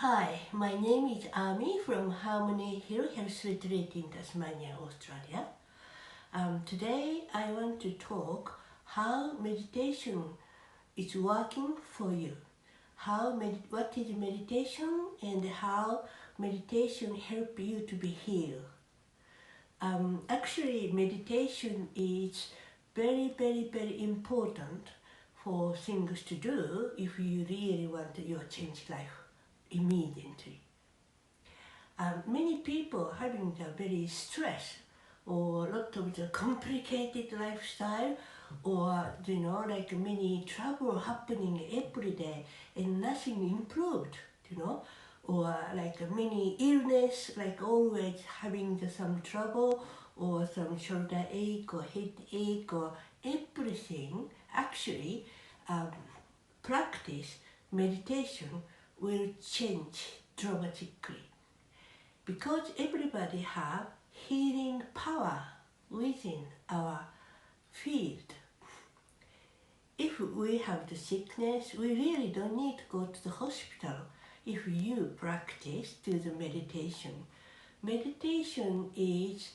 Hi, my name is Ami from Harmony Hill Health Retreat in Tasmania, Australia. Today I want to talk how meditation is working for you. What is meditation and how meditation help you to be healed. Actually, meditation is very important for things to do if you really want your change life immediately. Many people having a very stress or lot of the complicated lifestyle or like many trouble happening every day and nothing improved, or like many illness, like always having some trouble or some shoulder ache or headache or everything. Actually, practice meditation will change dramatically, because everybody have healing power within our field. If we have the sickness, we really don't need to go to the hospital if you practice do the meditation. Meditation is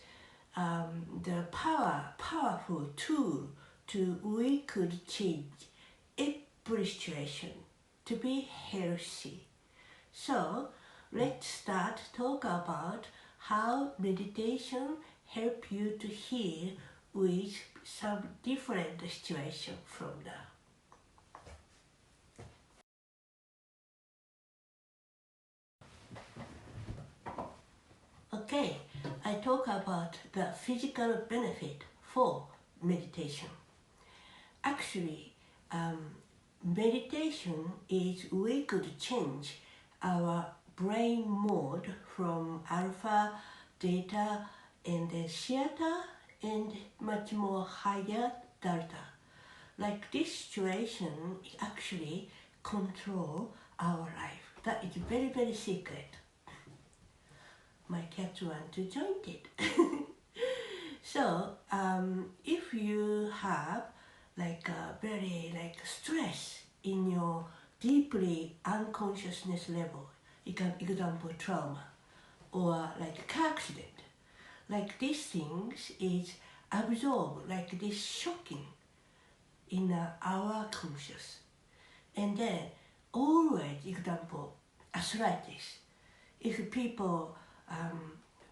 the powerful tool we could change every situation to be healthy. So let's start talk about how meditation help you to heal with some different situation from now. Okay, I talk about the physical benefit for meditation. Actually, meditation is we could change our brain mode from alpha, theta, and theta, and much more higher delta. Like this situation actually control our life. That is very secret. My cats want to join it. So if you have like a very stress in your deeply unconsciousness level, example trauma or like car accident, like these things is absorbed like this shocking in our conscious. And then always example arthritis, if people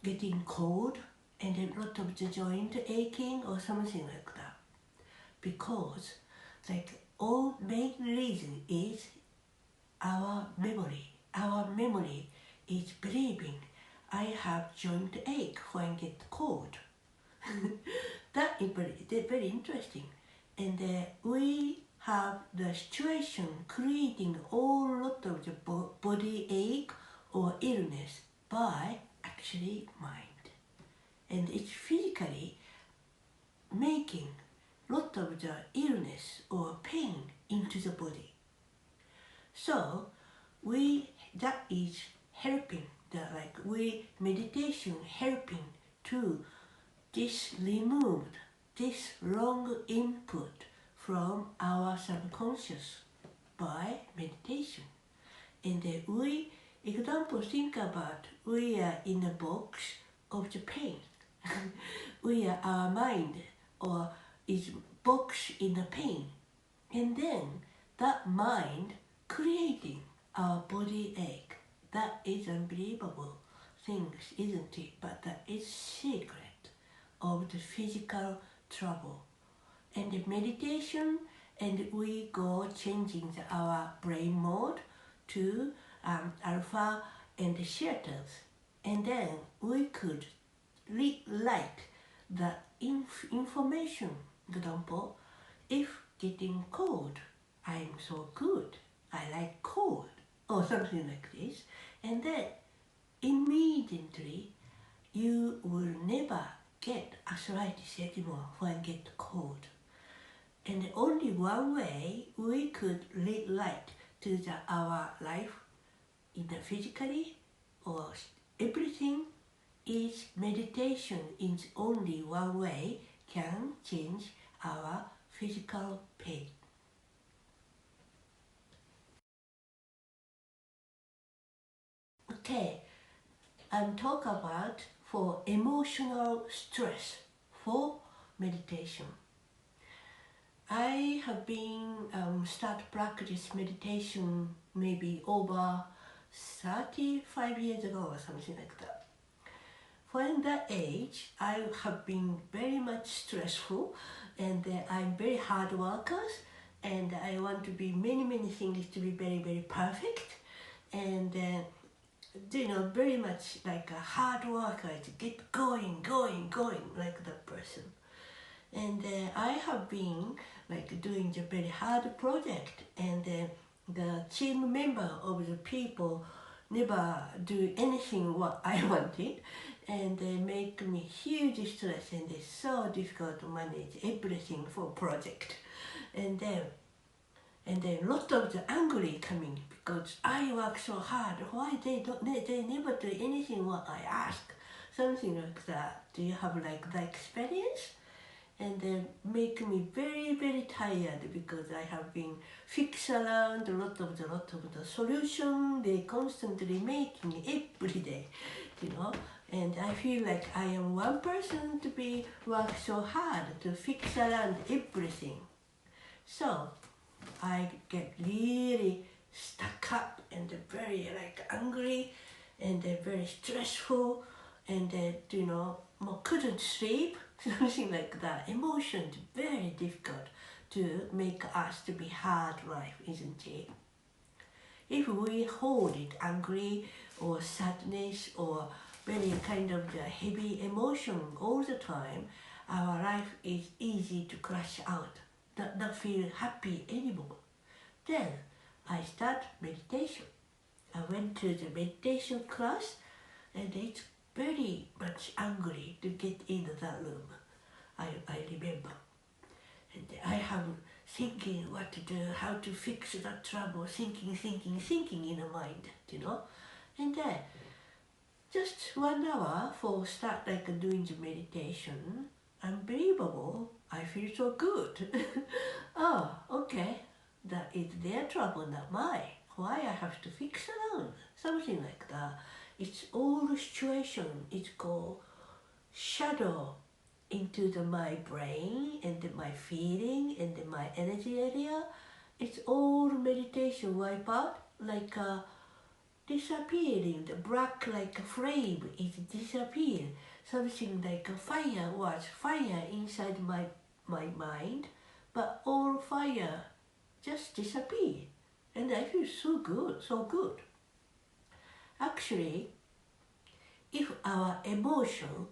getting cold and a lot of the joint aching or something like that, because like all main reason is our memory is believing I have joint ache when I get cold. That is very interesting. And we have the situation creating all lot of the body ache or illness by actually mind. And it's physically making lot of the illness or pain into the body. So that is helping meditation helping to remove this wrong input from our subconscious by meditation. And example, think about we are in a box of the pain. We are our mind or is box in the pain. And then that mind creating our body ache. That is unbelievable things, isn't it? But that is secret of the physical trouble. And the meditation, and we go changing our brain mode to alpha and theta, and then we could like the information. Example, if getting cold, I'm so good, I like cold, or something like this, and then immediately you will never get arthritis anymore when get cold. And only one way we could relate to our life in the physically or everything is meditation. Is only one way can change our physical pain. Okay, I'm talking about for emotional stress for meditation. I have been start practice meditation maybe over 35 years ago or something like that. For that age, I have been very much stressful, and I'm very hard worker, and I want to be many things to be very perfect, and very much like a hard worker to get going like that person. And I have been like doing a very hard project, and the team member of the people never do anything what I wanted, and they make me huge stress, and it's so difficult to manage everything for project. And then lot of the angry coming because I work so hard. Why they never do anything what I ask? Something like that. Do you have like that experience? And they make me very tired because I have been fix around a lot of the solution they constantly making every day, and I feel like I am one person to be work so hard to fix around everything. So I get really stuck up and very like angry and very stressful, and couldn't sleep, something like that. Emotions very difficult to make us to be hard life, isn't it? If we hold it angry or sadness or very kind of the heavy emotion all the time, our life is easy to crash out, not feel happy anymore. Then I start meditation. I went to the meditation class, and it's very much angry to get into that room. I remember. And I have thinking what to do, how to fix that trouble, thinking in the mind, And then just 1 hour for start like doing the meditation, unbelievable, I feel so good. Oh, okay, that is their trouble, not mine. Why I have to fix around? Something like that. It's all situation. It's called shadow into my brain and my feeling and my energy area. It's all meditation wipe out, like disappearing. The black like a flame is disappear. Something like a fire was fire inside my mind, but all fire just disappear, and I feel so good. Actually, if our emotion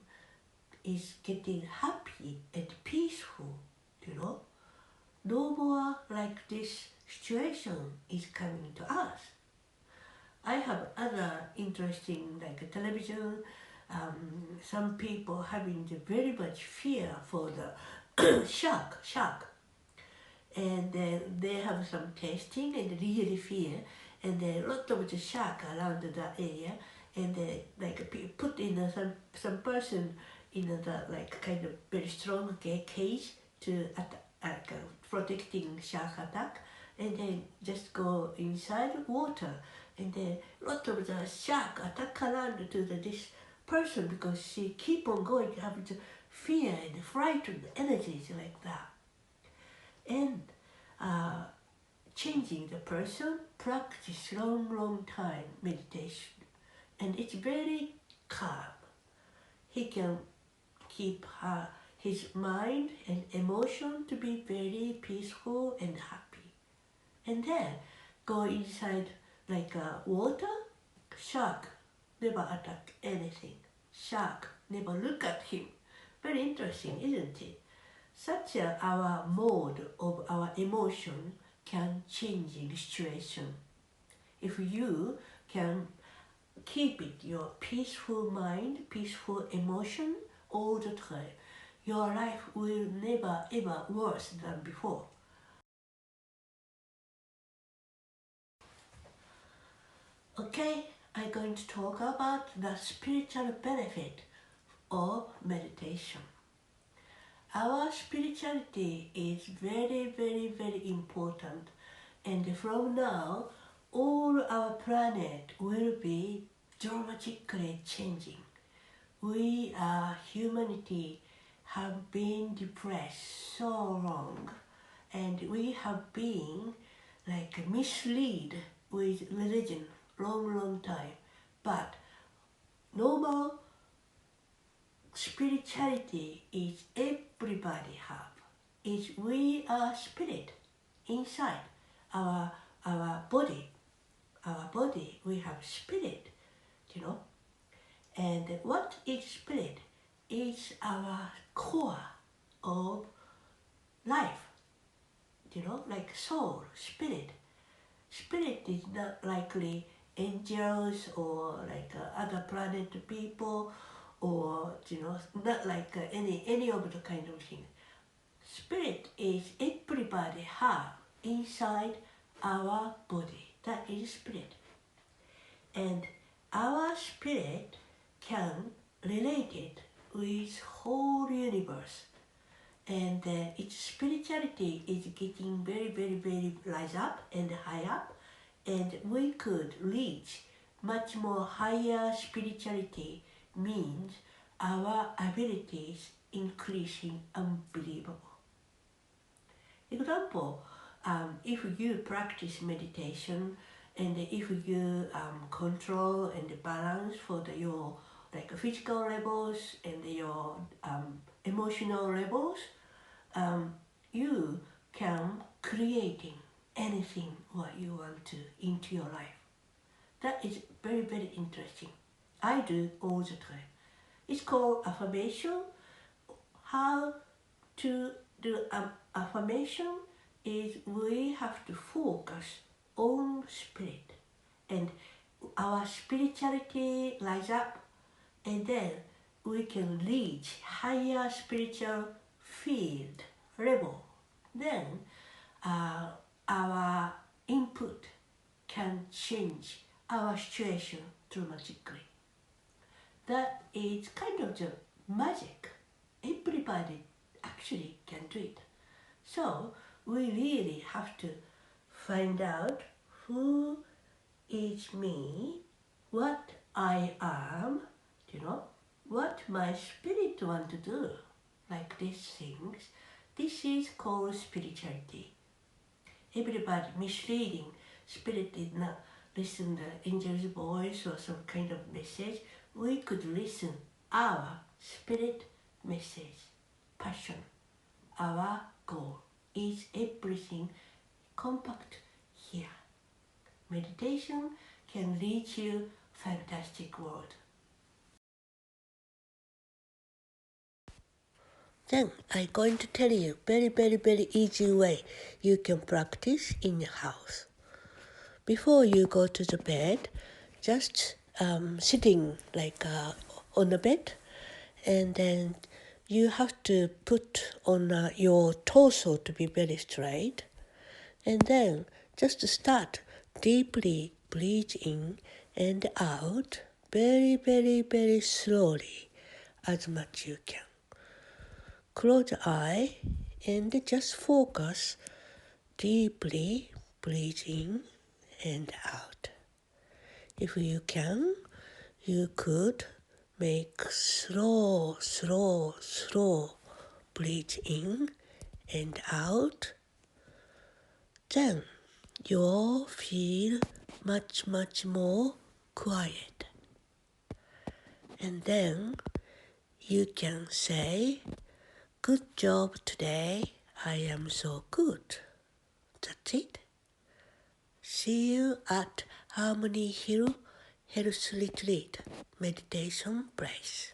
is getting happy and peaceful, no more like this situation is coming to us. I have other interesting like television. Some people having the very much fear for the shark, and they have some testing and really fear, and a lot of the shark around that area, and like put in some person in the like kind of very strong cage to protecting shark attack, and then just go inside water, and then lot of the shark attack around to this person because she keep on going to have the fear and frightened energies like that. And changing the person practice long time meditation, and it's very calm. He can keep his mind and emotion to be very peaceful and happy, and then go inside like water. Shark never attack anything. Shark never look at him. Very interesting, isn't it? Such our mode of our emotion can change the situation. If you can keep it your peaceful mind, peaceful emotion all the time, your life will never ever worse than before. Okay, I'm going to talk about the spiritual benefit of meditation. Our spirituality is very important, and from now all our planet will be dramatically changing. We, humanity, have been depressed so long, and we have been like misled with religion long time. But normal spirituality is everybody have. Is we are spirit inside our our body. Our body we have spirit, you know. And what is spirit? Is our core of life, you know, like soul, spirit. Spirit is not likely angels or like other planet people, or you know, not like any of the kind of thing. Spirit is everybody have inside our body. That is spirit, and our spirit can relate it with whole universe, and its spirituality is getting very rise up and high up, and we could reach much more higher spirituality, means our abilities increasing unbelievable. Example, if you practice meditation, and if you control and balance for your like physical levels and your emotional levels, you can creating anything what you want to into your life. That is very interesting. I do all the time. It's called affirmation. How to do affirmation is we have to focus on spirit, and our spirituality rise up, and then we can reach higher spiritual field level. Then our input can change our situation dramatically. That is kind of the magic. Everybody actually can do it. So we really have to find out who is me, what I am, you know, what my spirit want to do, like these things. This is called spirituality. Everybody misleading. Spirit did not listen the angel's voice or some kind of message. We could listen our spirit message, passion. Our goal is everything compact here. Meditation can reach you fantastic world. Then I'm going to tell you very easy way you can practice in your house. Before you go to the bed, just sitting like on the bed, and then you have to put on your torso to be very straight, and then just start deeply breathe in and out very slowly as much you can. Close the eye and just focus deeply breathe in and out. If you can, you could make slow breathe in and out. Then you'll feel much more quiet. And then you can say, "Good job today. I am so good." That's it. See you at Harmony Hill Health Retreat Meditation Place.